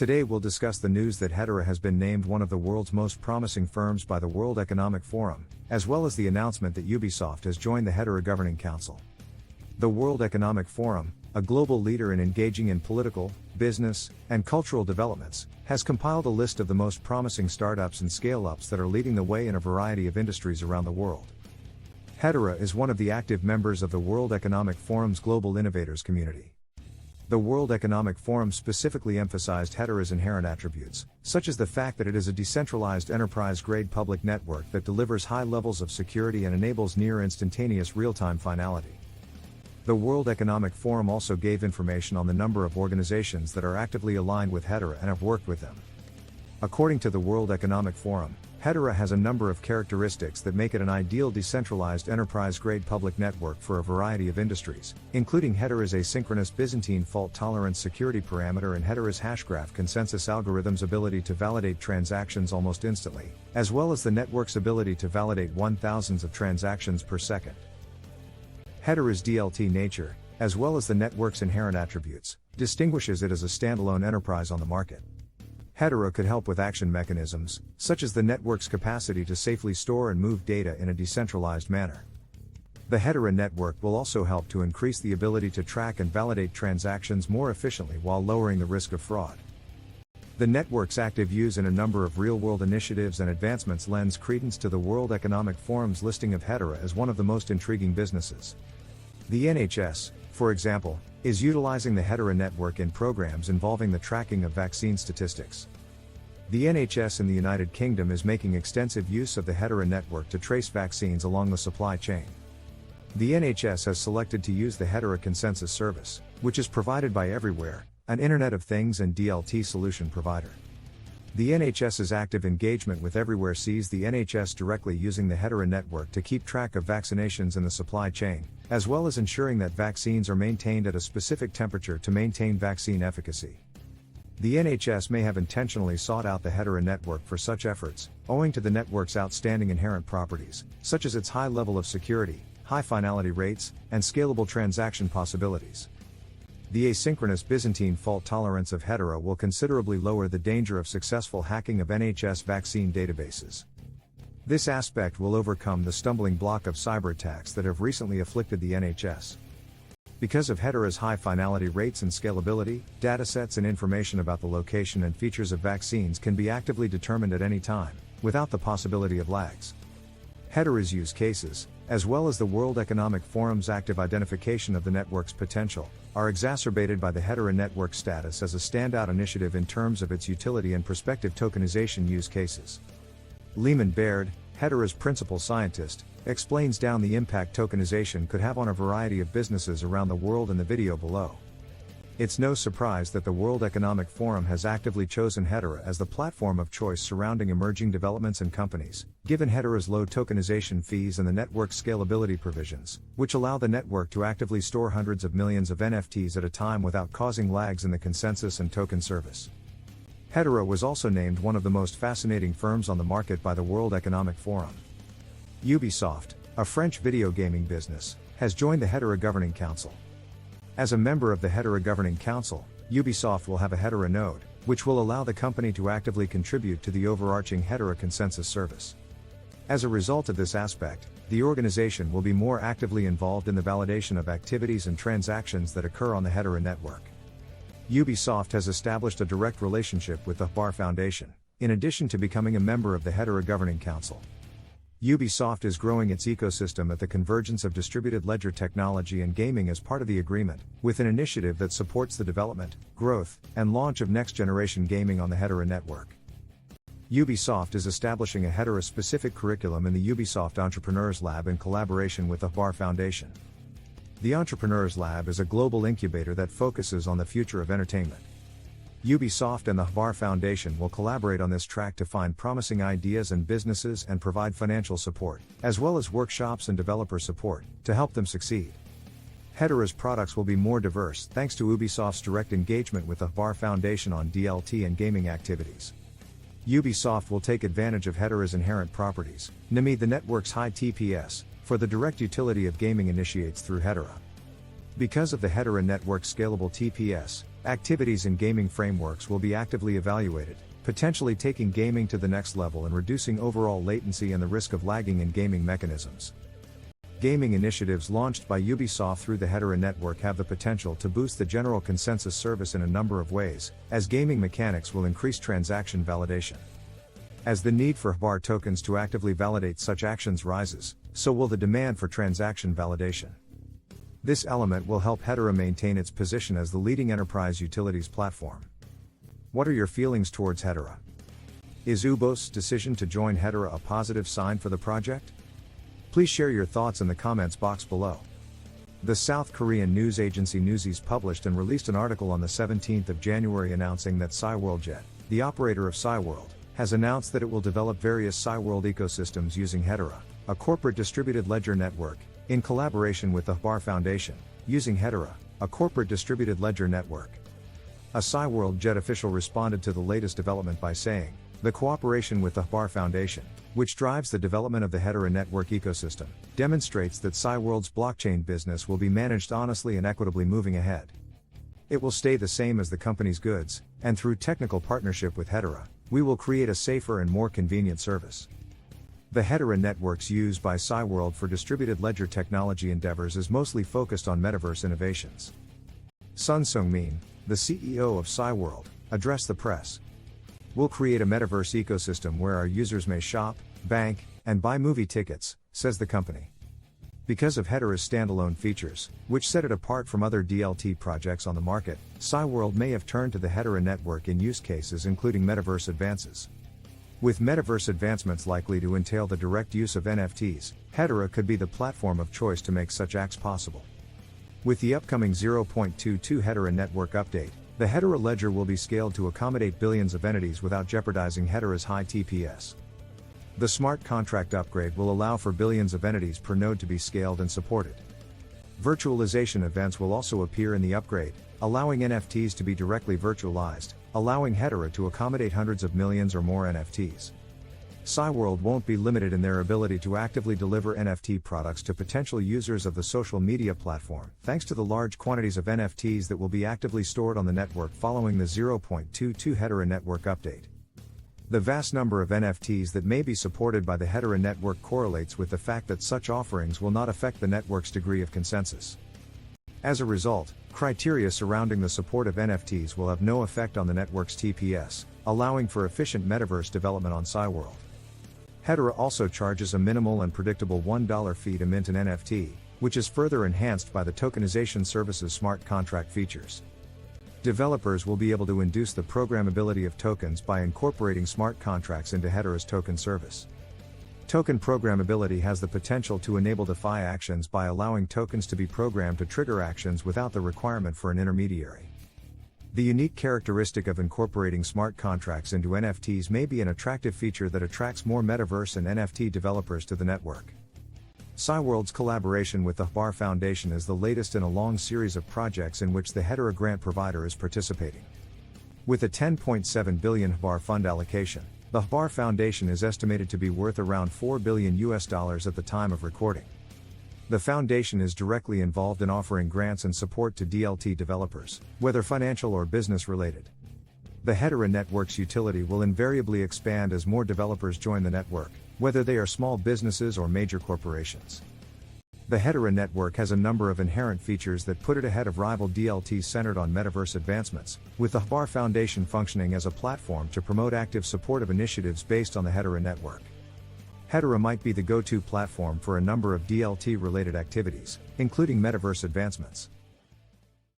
Today we'll discuss the news that Hedera has been named one of the world's most promising firms by the World Economic Forum, as well as the announcement that Ubisoft has joined the Hedera Governing Council. The World Economic Forum, a global leader in engaging in political, business, and cultural developments, has compiled a list of the most promising startups and scale-ups that are leading the way in a variety of industries around the world. Hedera is one of the active members of the World Economic Forum's Global Innovators community. The World Economic Forum specifically emphasized Hedera's inherent attributes, such as the fact that it is a decentralized enterprise-grade public network that delivers high levels of security and enables near-instantaneous real-time finality. The World Economic Forum also gave information on the number of organizations that are actively aligned with Hedera and have worked with them. According to the World Economic Forum, Hedera has a number of characteristics that make it an ideal decentralized enterprise-grade public network for a variety of industries, including Hedera's asynchronous Byzantine fault-tolerance security parameter and Hedera's Hashgraph consensus algorithm's ability to validate transactions almost instantly, as well as the network's ability to validate 1,000s of transactions per second. Hedera's DLT nature, as well as the network's inherent attributes, distinguishes it as a standalone enterprise on the market. Hedera could help with action mechanisms, such as the network's capacity to safely store and move data in a decentralized manner. The Hedera network will also help to increase the ability to track and validate transactions more efficiently while lowering the risk of fraud. The network's active use in a number of real-world initiatives and advancements lends credence to the World Economic Forum's listing of Hedera as one of the most intriguing businesses. The NHS, for example, is utilizing the Hedera network in programs involving the tracking of vaccine statistics. The NHS in the United Kingdom is making extensive use of the Hedera network to trace vaccines along the supply chain. The NHS has selected to use the Hedera Consensus service, which is provided by Everywhere, an Internet of Things and DLT solution provider. The NHS's active engagement with Everywhere sees the NHS directly using the Hedera network to keep track of vaccinations in the supply chain, as well as ensuring that vaccines are maintained at a specific temperature to maintain vaccine efficacy. The NHS may have intentionally sought out the Hedera network for such efforts, owing to the network's outstanding inherent properties, such as its high level of security, high finality rates, and scalable transaction possibilities. The asynchronous Byzantine fault tolerance of Hedera will considerably lower the danger of successful hacking of NHS vaccine databases. This aspect will overcome the stumbling block of cyber attacks that have recently afflicted the NHS. Because of Hedera's high finality rates and scalability, datasets and information about the location and features of vaccines can be actively determined at any time, without the possibility of lags. Hedera's use cases, as well as the World Economic Forum's active identification of the network's potential, are exacerbated by the Hedera network status as a standout initiative in terms of its utility and prospective tokenization use cases. Lehman Baird, Hedera's principal scientist, explains down the impact tokenization could have on a variety of businesses around the world in the video below. It's no surprise that the World Economic Forum has actively chosen Hedera as the platform of choice surrounding emerging developments and companies, given Hedera's low tokenization fees and the network's scalability provisions, which allow the network to actively store hundreds of millions of NFTs at a time without causing lags in the consensus and token service. Hedera was also named one of the most fascinating firms on the market by the World Economic Forum. Ubisoft, a French video gaming business, has joined the Hedera Governing Council. As a member of the Hedera Governing Council, Ubisoft will have a Hedera node, which will allow the company to actively contribute to the overarching Hedera Consensus service. As a result of this aspect, the organization will be more actively involved in the validation of activities and transactions that occur on the Hedera network. Ubisoft has established a direct relationship with the HBAR Foundation, in addition to becoming a member of the Hedera Governing Council. Ubisoft is growing its ecosystem at the convergence of distributed ledger technology and gaming as part of the agreement, with an initiative that supports the development, growth, and launch of next-generation gaming on the Hedera network. Ubisoft is establishing a Hedera-specific curriculum in the Ubisoft Entrepreneurs Lab in collaboration with the HBAR Foundation. The Entrepreneurs Lab is a global incubator that focuses on the future of entertainment. Ubisoft and the HBAR Foundation will collaborate on this track to find promising ideas and businesses and provide financial support, as well as workshops and developer support, to help them succeed. Hedera's products will be more diverse thanks to Ubisoft's direct engagement with the HBAR Foundation on DLT and gaming activities. Ubisoft will take advantage of Hedera's inherent properties, namely the network's high TPS, for the direct utility of gaming initiates through Hedera. Because of the Hedera network's scalable TPS, Activities in gaming frameworks will be actively evaluated, potentially taking gaming to the next level and reducing overall latency and the risk of lagging in gaming mechanisms. Gaming initiatives launched by Ubisoft through the Hedera network have the potential to boost the general consensus service in a number of ways, as gaming mechanics will increase transaction validation. As the need for HBAR tokens to actively validate such actions rises, so will the demand for transaction validation. This element will help Hedera maintain its position as the leading enterprise utilities platform. What are your feelings towards Hedera? Is Ubos's decision to join Hedera a positive sign for the project? Please share your thoughts in the comments box below. The South Korean news agency Newsies published and released an article on the 17th of January announcing that Cyworldjet, the operator of Cyworld, has announced that it will develop various Cyworld ecosystems using Hedera, a corporate distributed ledger network, in collaboration with the HBAR Foundation, using Hedera, a corporate distributed ledger network. A Cyworldjet official responded to the latest development by saying, "The cooperation with the HBAR Foundation, which drives the development of the Hedera network ecosystem, demonstrates that Cyworld's blockchain business will be managed honestly and equitably moving ahead. It will stay the same as the company's goods, and through technical partnership with Hedera, we will create a safer and more convenient service." The Hedera networks used by Cyworld for distributed ledger technology endeavors is mostly focused on metaverse innovations. Sun Sung-min, the CEO of Cyworld, addressed the press. "We'll create a metaverse ecosystem where our users may shop, bank, and buy movie tickets," says the company. Because of Hedera's standalone features, which set it apart from other DLT projects on the market, Cyworld may have turned to the Hedera network in use cases including metaverse advances. With metaverse advancements likely to entail the direct use of NFTs, Hedera could be the platform of choice to make such acts possible. With the upcoming 0.22 Hedera network update, the Hedera ledger will be scaled to accommodate billions of entities without jeopardizing Hedera's high TPS. The smart contract upgrade will allow for billions of entities per node to be scaled and supported. Virtualization events will also appear in the upgrade, allowing NFTs to be directly virtualized, allowing Hedera to accommodate hundreds of millions or more NFTs. Cyworld won't be limited in their ability to actively deliver NFT products to potential users of the social media platform, thanks to the large quantities of NFTs that will be actively stored on the network following the 0.22 Hedera network update. The vast number of NFTs that may be supported by the Hedera network correlates with the fact that such offerings will not affect the network's degree of consensus. As a result, criteria surrounding the support of NFTs will have no effect on the network's TPS, allowing for efficient metaverse development on Cyworld. Hedera also charges a minimal and predictable $1 fee to mint an NFT, which is further enhanced by the tokenization service's smart contract features. Developers will be able to induce the programmability of tokens by incorporating smart contracts into Hedera's token service. Token programmability has the potential to enable DeFi actions by allowing tokens to be programmed to trigger actions without the requirement for an intermediary. The unique characteristic of incorporating smart contracts into NFTs may be an attractive feature that attracts more metaverse and NFT developers to the network. Cyworld's collaboration with the HBAR Foundation is the latest in a long series of projects in which the Hedera grant provider is participating. With a $10.7 billion HBAR fund allocation, the HBAR Foundation is estimated to be worth around $4 billion at the time of recording. The foundation is directly involved in offering grants and support to DLT developers, whether financial or business related. The Hedera network's utility will invariably expand as more developers join the network, whether they are small businesses or major corporations. The Hedera network has a number of inherent features that put it ahead of rival DLTs centered on metaverse advancements, with the HBAR Foundation functioning as a platform to promote active support of initiatives based on the Hedera network. Hedera might be the go-to platform for a number of DLT-related activities, including metaverse advancements.